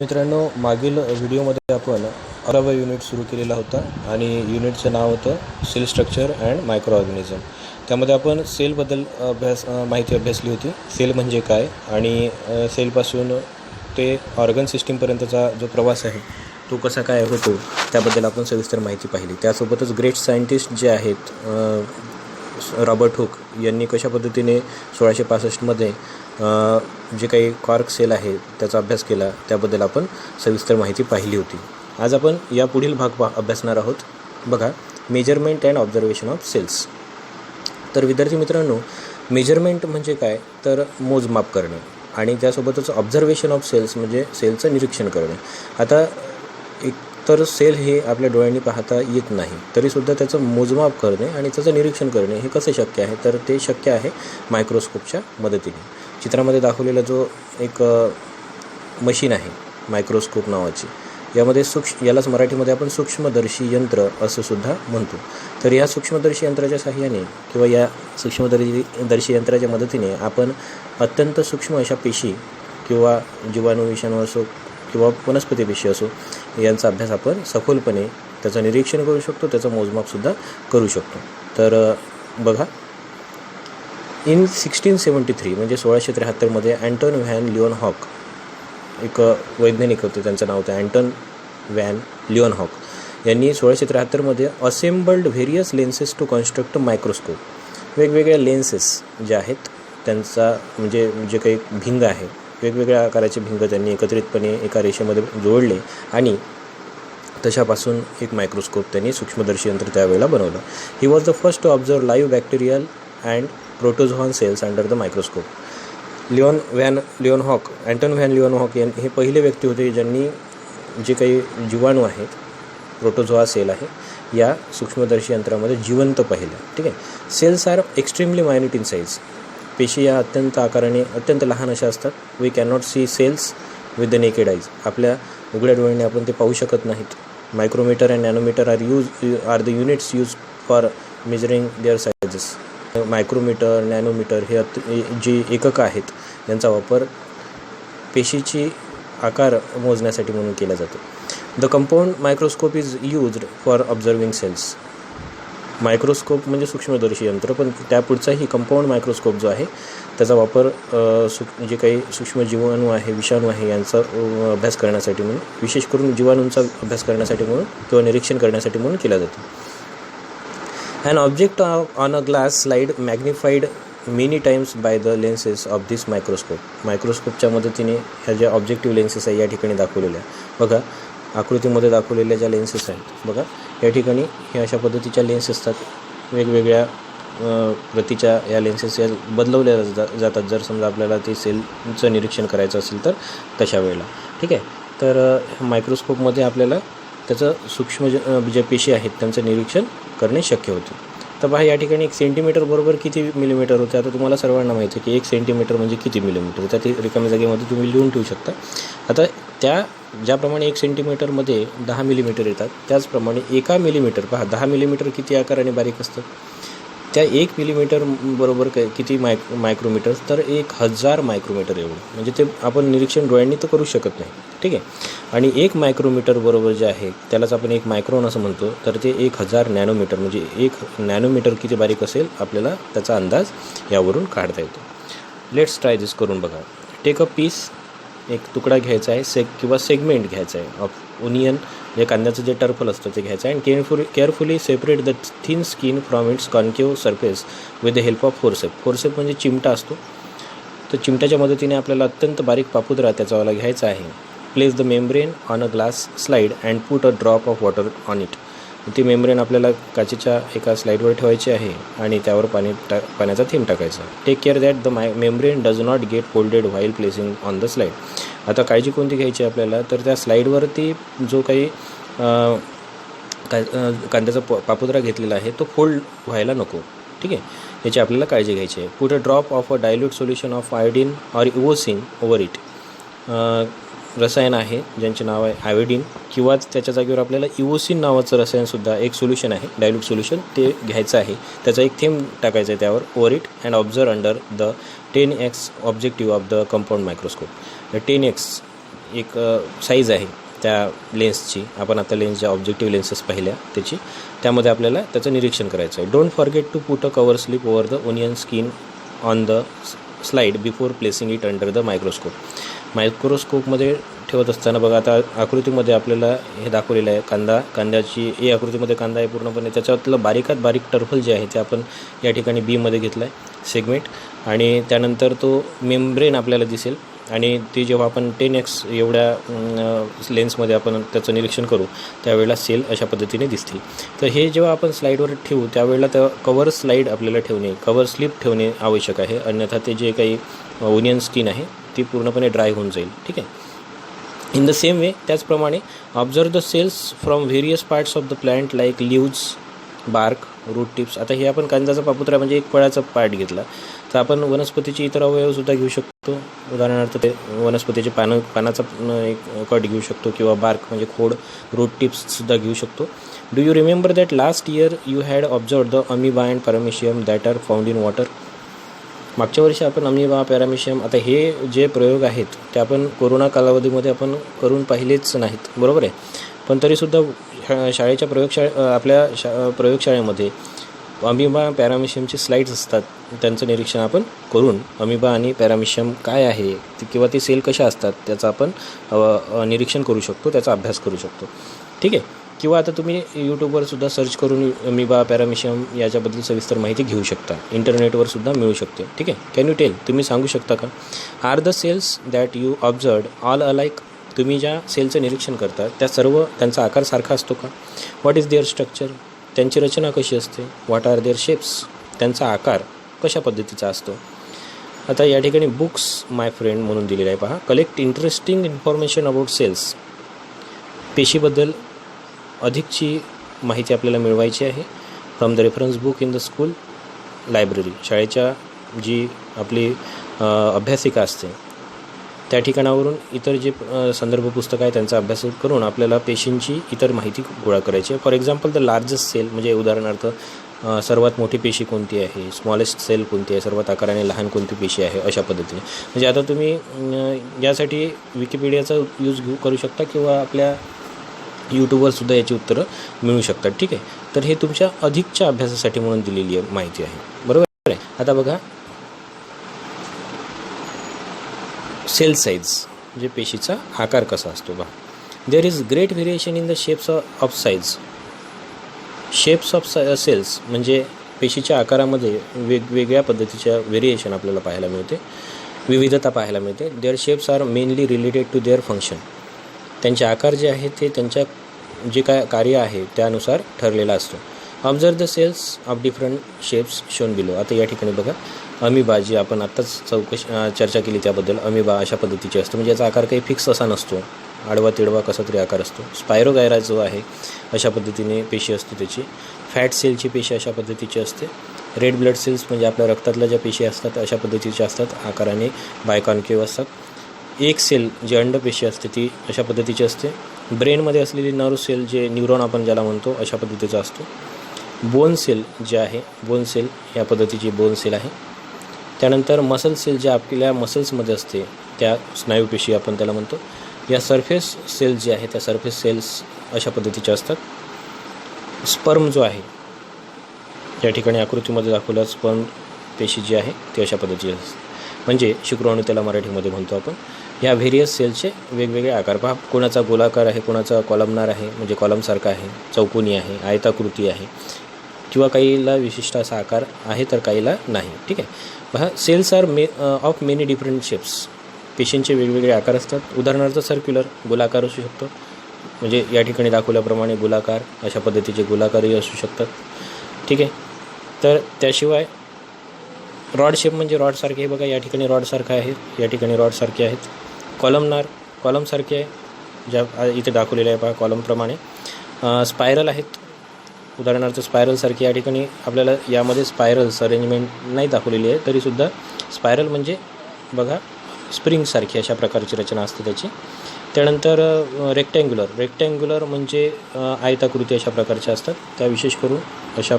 मित्रांनो, मागील व्हिडिओमध्ये आपण 11वा युनिट सुरू केलेला होता आणि युनिटचं नाव होतं cell structure and micro organism. त्यामध्ये आपण सेलबद्दल माहिती अभ्यासली होती. सेल म्हणजे काय आणि सेलपासून ते ऑर्गन सिस्टीमपर्यंतचा जो प्रवास आहे तो कसा काय होतो त्याबद्दल आपण सविस्तर माहिती पाहिली. त्यासोबतच ग्रेट सायंटिस्ट जे आहेत रॉबर्ट हुक यांनी कशा पद्धतीने 1665मध्ये जे काही कॉर्क सेल आहे त्याचा अभ्यास केला त्याबद्दल आपण सविस्तर माहिती पाहिली होती. आज आपण या पुढील भाग अभ्यासणार आहोत. बघा, measurement and observation of cells. तर विद्यार्थी मित्रांनो, मेजरमेंट म्हणजे काय तर मोजमाप करणे आणि त्यासोबतच ऑब्झर्वेशन ऑफ सेल्स म्हणजे सेलचं निरीक्षण करणे. आता तर सेल हे आपल्या डोळ्यांनी पाहता येत नाही, तरीसुद्धा त्याचं मोजमाप करणे आणि त्याचं निरीक्षण करणे हे कसं शक्य आहे तर ते शक्य आहे मायक्रोस्कोपच्या मदतीने. चित्रामध्ये दाखवलेला जो एक मशीन आहे मायक्रोस्कोप नावाची, यामध्ये यालाच मराठीमध्ये आपण सूक्ष्मदर्शी यंत्र असं सुद्धा म्हणतो. तर या सूक्ष्मदर्शी यंत्राच्या साहाय्याने किंवा या सूक्ष्मदर्शी यंत्राच्या मदतीने आपण अत्यंत सूक्ष्म अशा पेशी किंवा जीवाणू विषाणू असो किंवा वनस्पती पेशी असो यांचा अभ्यास आपण सखोलपणे त्याचं निरीक्षण करू शकतो, त्याचं मोजमापसुद्धा करू शकतो. तर बघा, इन 1673 म्हणजे 1673मध्ये अँटन व्हॅन लिओनहॉक एक वैज्ञानिक होते, त्यांचं नाव होतं अँटन व्हॅन लिओनहॉक. यांनी 1673मध्ये assembled various lenses to construct microscope. वेगवेगळ्या लेन्सेस ज्या आहेत त्यांचा म्हणजे जे काही भिंग आहे, वेगवेगळ्या आकाराचे भिंग त्यांनी एकत्रितपणे एका रेषेमध्ये जोडले आणि तशापासून एक मायक्रोस्कोप त्यांनी सूक्ष्मदर्शी यंत्र त्यावेळेला बनवलं. He was the first to observe live bacterial and protozoan cells under the microscope. Anton van Leeuwenhoek हे पहिले व्यक्ती होते ज्यांनी जे काही जीवाणू आहेत, प्रोटोझोआ सेल आहे, या सूक्ष्मदर्शी यंत्रामध्ये जिवंत पाहिलं. ठीक आहे. Cells are extremely minute in size. पेशी या अत्यंत आकाराने अत्यंत लहान अशा असतात. We cannot see cells with the naked eyes. आपल्या उघड्या डोळ्याने आपण ते पाहू शकत नाहीत. Micrometre and nanometre are the units use for measuring their sizes. Micrometre, nanometre हे जे एककं आहेत यांचा वापर पेशीची आकार मोजण्यासाठी म्हणून केला जातो. The compound microscope is used for observing cells. Microscope म्हणजे सूक्ष्मदर्शी यंत्र, पण त्यापुढचाही कंपाऊंड मायक्रोस्कोप जो आहे त्याचा वापर जे काही सूक्ष्म जीवाणू आहे, विषाणू आहे यांचा अभ्यास करण्यासाठी म्हणून, विशेष करून जीवाणूंचा अभ्यास करण्यासाठी म्हणून किंवा निरीक्षण करण्यासाठी म्हणून केला जातो. An object on a glass slide magnified many times by the lenses of this microscope. मायक्रोस्कोपच्या मदतीने ह्या ज्या ऑब्जेक्टिव्ह लेन्सेस आहे या ठिकाणी दाखवलेल्या, बघा आकृतीमध्ये दाखवलेल्या ज्या लेन्सेस आहेत, बघा या ठिकाणी हे अशा पद्धतीच्या लेन्स असतात. वेगवेगळ्या प्रतीच्या या लेन्सेस या बदलवल्या जातात जर समजा आपल्याला ते सेलचं निरीक्षण करायचं असेल तर तशा वेळेला. ठीक आहे. तर मायक्रोस्कोपमध्ये आपल्याला त्याचं सूक्ष्म ज्या पेशी आहेत त्यांचं निरीक्षण करणे शक्य होते. तर पहा, या ठिकाणी 1 सेंटीमीटर बरोबर किती मिलीमीटर होते. आता तुम्हाला सर्वांना माहिती आहे की 1 सेंटीमीटर म्हणजे किती मिलीमीटर. तर ते रिकाम्या जागेमध्ये तुम्ही लिहून ठेवू शकता. आता ज्याप्रमाणे 1 सेंटीमीटरमध्ये 10 मिलीमीटर येतात, त्याचप्रमाणे 1 मिलीमीटर, पहा 10 मिलीमीटर किती आकाराने बारीक असतं. त्या 1 मिलीमीटर बरोबर किती मायक्रोमीटर, तर 1000 मायक्रोमीटर एवढं. म्हणजे ते आपण निरीक्षण डोळ्यांनी तर करू शकत नाही. ठीक आहे. आणि 1 मायक्रोमीटर बरोबर जे आहे त्यालाच आपण 1 मायक्रॉन असं म्हणतो. तर ते 1000 नॅनोमीटर म्हणजे 1 नॅनोमीटर किती बारीक असेल आपल्याला त्याचा अंदाज यावरून काढता येतो. लेट्स ट्राय दिस. करून बघा. टेक अ पीस, एक तुकडा घ्यायचा आहे किंवा सेगमेंट घ्यायचा आहे ऑफ ओनियन, जे कांद्याचं जे टर्फल असतं ते घ्यायचं आहे. And carefully separate the thin skin from its concave surface with the help of forcep. Forcep म्हणजे चिमटा असतो. तर चिमट्याच्या मदतीने आपल्याला अत्यंत बारीक पापुद्रा त्याचावाला घ्यायचा आहे. Place the membrane on a glass slide and put a drop of water on it. ती मेम्ब्रेन आपल्याला काचेच्या एका स्लाईडवर ठेवायची आहे आणि त्यावर पाण्याचा थेंब टाकायचा. Take care that the membrane does not get folded while placing on the slide. आता काळजी कोणती घ्यायची आपल्याला तर त्या स्लाईडवरती जो काही कांद्याचा पापुद्रा घेतलेला आहे तो फोल्ड व्हायला नको. ठीक आहे, याची आपल्याला काळजी घ्यायची आहे. Put a drop of a dilute solution of iodine or eosin over it. रसायन आहे ज्यांचे नाव आहे आयोडीन किंवा त्याच्या जागेवर आपल्याला इओसिन नावाचं रसायनसुद्धा एक सोल्युशन आहे, डायल्यूट सोल्युशन, ते घ्यायचं आहे. त्याचा एक थेंब टाकायचा आहे त्यावर over it and observe under the 10x objective of the compound microscope. 10x एक साईज आहे त्या लेन्सची, आपण आता लेन्स ज्या ऑब्जेक्टिव्ह लेन्सेस पाहिल्या त्याची, त्यामध्ये आपल्याला त्याचं निरीक्षण करायचं आहे. Don't forget to put a cover slip over the onion skin on the slide before placing it under the microscope. मायक्रोस्कोपमध्ये ठेवत असताना बघा, आता आकृतीमध्ये आपल्याला हे दाखवलेलं आहे, कांद्याची ए आकृतीमध्ये कांदा आहे पूर्णपणे, त्याच्यातलं बारीकात बारीक टर्फल जे आहे ते आपण या ठिकाणी बीमध्ये घेतलं आहे सेगमेंट, आणि त्यानंतर तो मेम्ब्रेन आपल्याला दिसेल, आणि ती जेव्हा आपण 10x एवढ्या लेन्समध्ये आपण त्याचं निरीक्षण करू त्यावेळेला सेल अशा पद्धतीने दिसतील. तर हे जेव्हा आपण स्लाईडवर ठेवू त्यावेळेला त्या कवर स्लाईड आपल्याला ठेवणे, कवर स्लिप ठेवणे आवश्यक आहे, अन्यथा ते जे काही ओनियन स्किन आहे ती पूर्णपणे ड्राय होऊन जाईल. ठीक आहे. इन द सेम वे, त्याचप्रमाणे observe the cells from various parts of the plant like leaves, bark, root tips. आता हे आपण कांद्याचा पापुत्रा म्हणजे एक फळाचा पार्ट घेतला, तर आपण वनस्पतीचे इतर अवयवसुद्धा घेऊ शकतो. उदाहरणार्थ ते वनस्पतीचे पानाचा एक कट घेऊ शकतो, किंवा बार्क म्हणजे खोड, रूट टिप्ससुद्धा घेऊ शकतो. Do you remember that last year you had observe the amoeba and paramecium that are found in water. मागच्या वर्षी आपण अमिबा, पॅरामिशियम, आता हे जे प्रयोग आहेत ते आपण कोरोना कालावधीमध्ये आपण करून पाहिलेच नाहीत, बरोबर आहे, पण तरीसुद्धा शाळेच्या आपल्या प्रयोगशाळेमध्ये अमिबा, पॅरामिशियमचे स्लाईड्स असतात, त्यांचं निरीक्षण आपण करून अमिबा आणि पॅरामिशियम काय आहे किंवा ते सेल कशा असतात त्याचं आपण निरीक्षण करू शकतो, त्याचा अभ्यास करू शकतो. ठीक आहे. किंवा आता तुम्ही यूट्यूबवरसुद्धा सर्च करून अमिबा, पॅरामिशियम याच्याबद्दल सविस्तर माहिती घेऊ शकता, इंटरनेटवरसुद्धा मिळू शकते. ठीक आहे. कॅन यू टेल, तुम्ही सांगू शकता का, are the cells that you observed all alike. तुम्ही ज्या सेलचं निरीक्षण करता त्या सर्व त्यांचा आकार सारखा असतो का. व्हॉट इज देअर स्ट्रक्चर, त्यांची रचना कशी असते. व्हॉट आर देअर शेप्स, त्यांचा आकार कशा पद्धतीचा असतो. आता या ठिकाणी बुक्स माय फ्रेंड म्हणून दिलेलं आहे पहा. Collect interesting information about cells. पेशीबद्दल अधिकची माहिती आपल्याला मिळवायची आहे from the reference book in the school library. शाळेच्या जी आपली अभ्यासिका असते त्या ठिकाणावरून इतर जे संदर्भ पुस्तक आहे त्यांचा अभ्यास करून आपल्याला पेशींची इतर माहिती गोळा करायची आहे. For example the largest cell, म्हणजे उदाहरणार्थ सर्वात मोठी पेशी कोणती आहे, स्मॉलेस्ट सेल कोणती आहे, सर्वात आकाराने लहान कोणती पेशी आहे, अशा पद्धतीने. म्हणजे आता तुम्ही यासाठी विकिपीडियाचा यूज करू शकता, किंवा आपल्या यूट्यूबवरसुद्धा याची उत्तरं मिळू शकतात. ठीक आहे. तर हे तुमच्या अधिकच्या अभ्यासासाठी म्हणून दिलेली माहिती आहे, बरोबर आहे. आता बघा, सेल साईज म्हणजे पेशीचा आकार कसा असतो बघा. There is great variation in the shapes of size. Shapes of cells म्हणजे पेशीच्या आकारामध्ये वेगवेगळ्या पद्धतीच्या व्हेरिएशन आपल्याला पाहायला मिळते, विविधता पाहायला मिळते. Their shapes are mainly related to their function. त्यांचे आकार जे आहेत ते त्यांच्या जे काय कार्य आहे त्यानुसार ठरलेला असतो. Observe the cells of different shapes shown below. आता या ठिकाणी बघा, अमिबा जी आपण आत्ताच चर्चा केली त्याबद्दल, अमिबा अशा पद्धतीची असतो, म्हणजे याचा आकार काही फिक्स असा नसतो, आडवा तिडवा कसा तरी आकार असतो. स्पायरोगायरा जो आहे अशा पद्धतीने पेशी असते त्याची. फॅट सेलची पेशी अशा पद्धतीची असते. रेड ब्लड सेल्स म्हणजे आपल्या रक्तातल्या ज्या पेशी असतात अशा पद्धतीच्या असतात, आकाराने बायकॉन्केव्ह असतात. एक सेल जी अंडपेशी असते ती अशा पद्धतीची असते. ब्रेनमध्ये असलेली नर्व सेल जे न्यूरॉन आपण ज्याला म्हणतो अशा पद्धतीचा असतो. बोन सेल जे आहे, बोन सेल या पद्धतीची बोन सेल आहे. त्यानंतर मसल सेल जे आपल्या मसल्समध्ये असते त्या स्नायूपेशी आपण त्याला म्हणतो. या सरफेस सेल जे आहे त्या सरफेस सेल्स अशा पद्धतीच्या असतात. स्पर्म जो आहे या ठिकाणी आकृतीमध्ये दाखवल्या स्पर्म पेशी जी आहे ती अशा पद्धतीची असते, म्हणजे शुक्राणू त्याला मराठीमध्ये म्हणतो आपण. ह्या व्हेरियस सेलचे वेगवेगळे आकार पहा. कोणाचा गोलाकार आहे, कोणाचा कॉलमनार आहे म्हणजे कॉलमसारखा आहे, चौकोनी आहे, आयताकृती आहे, किंवा काहीला विशिष्ट असा आकार आहे तर काहीला नाही. ठीक आहे. पहा, cells are of many different shapes. पेशींचे वेगवेगळे आकार असतात. उदाहरणार्थ सर्क्युलर, गोलाकार असू शकतो, म्हणजे या ठिकाणी दाखवल्याप्रमाणे गोलाकार अशा पद्धतीचे गोलाकारही असू शकतात. ठीक आहे. तर त्याशिवाय रॉड शेप म्हणजे रॉडसारखे, हे बघा या ठिकाणी रॉडसारखं आहे, या ठिकाणी रॉडसारखे आहेत. कॉलमनार कॉलमसारखे आहे, ज्या इथे दाखवलेले आहे पहा कॉलमप्रमाणे. स्पायरल आहेत, उदाहरणार्थ स्पायरलसारखी. या ठिकाणी आपल्याला यामध्ये स्पायरल्स अरेंजमेंट नाही दाखवलेली आहे, तरीसुद्धा स्पायरल म्हणजे बघा स्प्रिंगसारखी अशा प्रकारची रचना असते त्याची. त्यानंतर रेक्टँग्युलर म्हणजे आयताकृती अशा प्रकारच्या असतात, त्या विशेष करून अशा